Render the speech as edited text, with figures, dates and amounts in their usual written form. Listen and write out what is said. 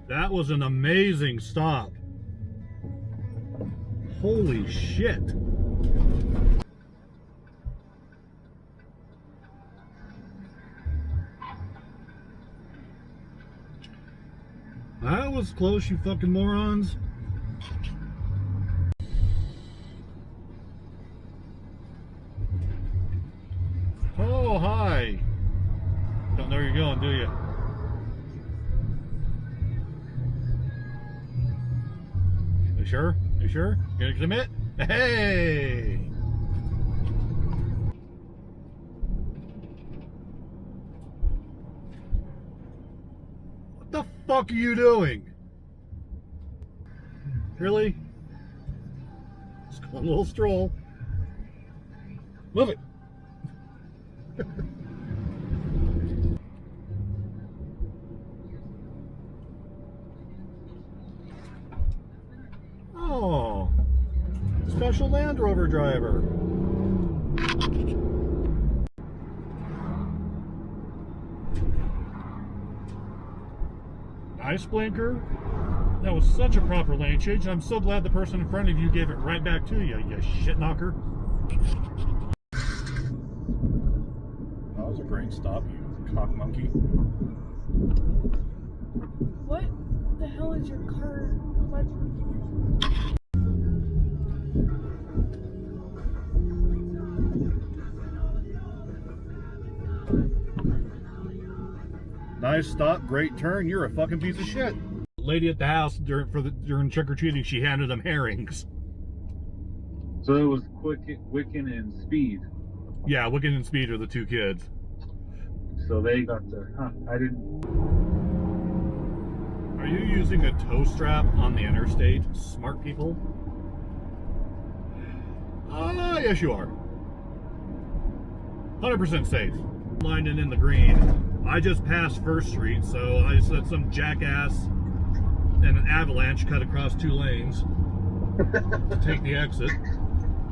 That was an amazing stop. Holy shit. That was close, you fucking morons. Oh, hi. Don't know where you're going, do you? You sure? You sure? You gonna commit? Hey! What the fuck are you doing? Really? Just go on a little stroll. Move it! Oh, special Land Rover driver. Nice blinker. That was such a proper lane change. I'm so glad the person in front of you gave it right back to you, you shit knocker. That was a great stop, you cock monkey. What the hell is your car? What? Nice stop, great turn. You're a fucking piece of shit. Lady at the house during trick-or-treating, she handed them herrings. So it was Wiccan and Speed. Yeah, Wiccan and Speed are the two kids. So they got the, I didn't. Are you using a tow strap on the interstate? Smart people. Yes you are. 100% safe. Lining in the green. I just passed First Street, so I said some jackass and an avalanche cut across 2 lanes to take the exit.